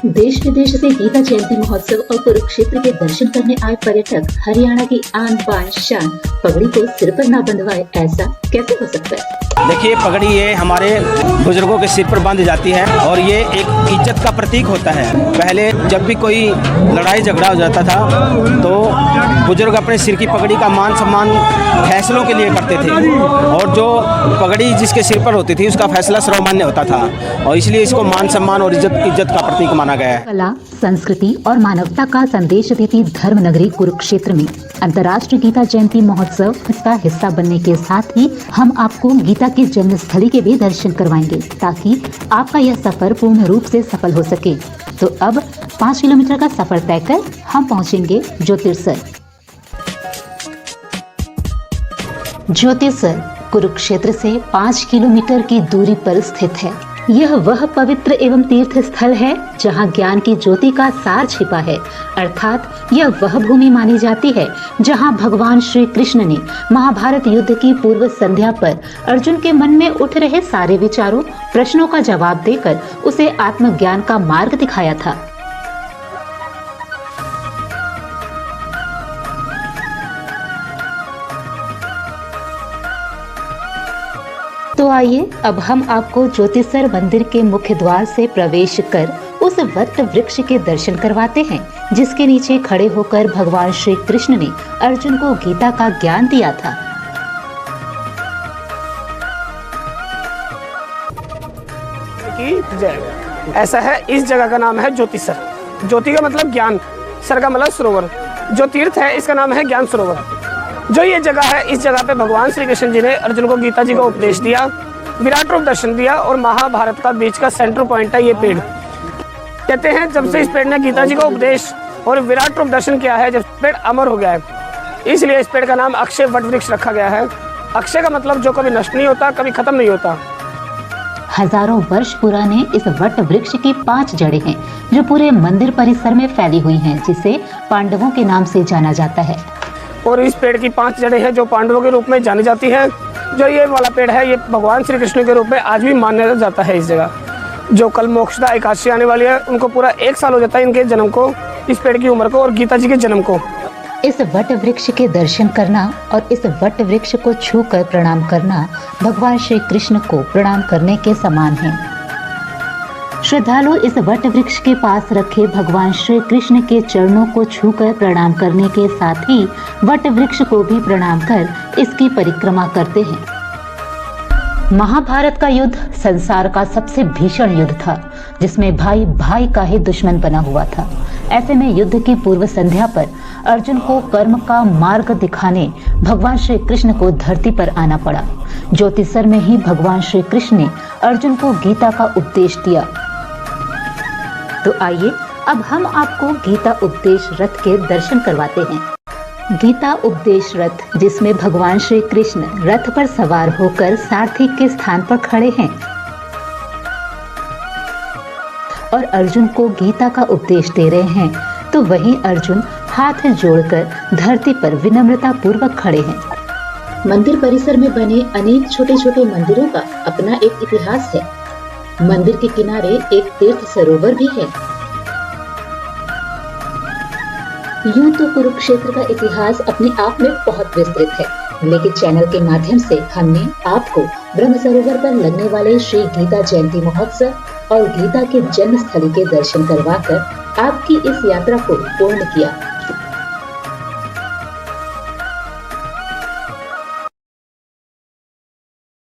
देश विदेश से गीता जयंती महोत्सव और कुरुक्षेत्र के दर्शन करने आए पर्यटक हरियाणा की आन बान शान पगड़ी को सिर पर ना बंधवाए, ऐसा कैसे हो सकता है? देखिए, पगड़ी ये हमारे बुजुर्गों के सिर पर बांधी जाती है और ये एक इज्जत का प्रतीक होता है। पहले जब भी कोई लड़ाई झगड़ा हो जाता था तो बुजुर्ग अपने सिर की पगड़ी का मान सम्मान फैसलों के लिए करते थे और जो पगड़ी जिसके सिर पर होती थी उसका फैसला सर्वमान्य होता था और इसलिए इसको मान सम्मान और इज्जत का प्रतीक माना गया है। कला, संस्कृति और मानवता का संदेश देती धर्म नगरी कुरुक्षेत्र में अंतर्राष्ट्रीय गीता जयंती महोत्सव का हिस्सा बनने के साथ ही हम आपको गीता की जन्मस्थली के भी दर्शन करवाएंगे ताकि आपका यह सफर पूर्ण रूप से सफल हो सके। तो अब 5 किलोमीटर का सफर तय कर हम पहुंचेंगे ज्योतिर्सर। ज्योतिर्सर कुरुक्षेत्र से 5 किलोमीटर की दूरी पर स्थित है। यह वह पवित्र एवं तीर्थ स्थल है जहां ज्ञान की ज्योति का सार छिपा है, अर्थात यह वह भूमि मानी जाती है जहां भगवान श्री कृष्ण ने महाभारत युद्ध की पूर्व संध्या पर अर्जुन के मन में उठ रहे सारे विचारों, प्रश्नों का जवाब देकर उसे आत्मज्ञान का मार्ग दिखाया था। तो आइए अब हम आपको ज्योतिर्सर मंदिर के मुख्य द्वार से प्रवेश कर उस वट वृक्ष के दर्शन करवाते हैं जिसके नीचे खड़े होकर भगवान श्री कृष्ण ने अर्जुन को गीता का ज्ञान दिया था। ऐसा है, इस जगह का नाम है ज्योतिसर। ज्योति का मतलब ज्ञान, सर का मतलब सरोवर। जो तीर्थ है इसका नाम है ज्ञान सरोवर। जो ये जगह है, इस जगह पे भगवान श्री कृष्ण जी ने अर्जुन को गीता जी का उपदेश दिया, विराट रूप दर्शन दिया और महाभारत का बीच का सेंटर पॉइंट है ये पेड़। कहते हैं जब से इस पेड़ ने गीता जी का उपदेश और विराट रूप दर्शन किया है, जब पेड़ अमर हो गया है, इसलिए इस पेड़ का नाम अक्षय वट वृक्ष रखा गया है। अक्षय का मतलब जो कभी नष्ट नहीं होता, कभी खत्म नहीं होता। हजारों वर्ष पुराने इस वट वृक्ष की 5 जड़ें हैं जो पूरे मंदिर परिसर में फैली हुई हैं, जिसे पांडवों के नाम से जाना जाता है। और इस पेड़ की 5 जड़ें हैं जो पांडवों के रूप में जानी जाती हैं। जो ये वाला पेड़ है ये भगवान श्री कृष्ण के रूप में आज भी माना जाता है। इस जगह जो कल मोक्षदा एकादशी आने वाली है उनको पूरा 1 साल हो जाता है इनके जन्म को, इस पेड़ की उम्र को और गीता जी के जन्म को। इस वट वृक्ष के दर्शन करना और इस वट वृक्ष को छू कर प्रणाम करना भगवान श्री कृष्ण को प्रणाम करने के समान है। श्रद्धालु इस वट वृक्ष के पास रखे भगवान श्री कृष्ण के चरणों को छूकर प्रणाम करने के साथ ही वट वृक्ष को भी प्रणाम कर इसकी परिक्रमा करते हैं। महाभारत का युद्ध संसार का सबसे भीषण युद्ध था जिसमें भाई भाई का ही दुश्मन बना हुआ था। ऐसे में युद्ध की पूर्व संध्या पर अर्जुन को कर्म का मार्ग दिखाने भगवान श्री कृष्ण को धरती पर आना पड़ा। ज्योतिर्सर में ही भगवान श्री कृष्ण ने अर्जुन को गीता का उपदेश दिया। तो आइए अब हम आपको गीता उपदेश रथ के दर्शन करवाते हैं। गीता उपदेश रथ, जिसमें भगवान श्री कृष्ण रथ पर सवार होकर सारथी के स्थान पर खड़े हैं और अर्जुन को गीता का उपदेश दे रहे हैं, तो वहीं अर्जुन हाथ जोड़कर धरती पर विनम्रता पूर्वक खड़े हैं। मंदिर परिसर में बने अनेक छोटे छोटे मंदिरों का अपना एक इतिहास है। मंदिर के किनारे एक तीर्थ सरोवर भी है। यूं तो कुरुक्षेत्र का इतिहास अपने आप में बहुत विस्तृत है, लेकिन चैनल के माध्यम से हमने आपको ब्रह्म सरोवर पर लगने वाले श्री गीता जयंती महोत्सव और गीता के जन्मस्थली के दर्शन करवाकर आपकी इस यात्रा को पूर्ण किया।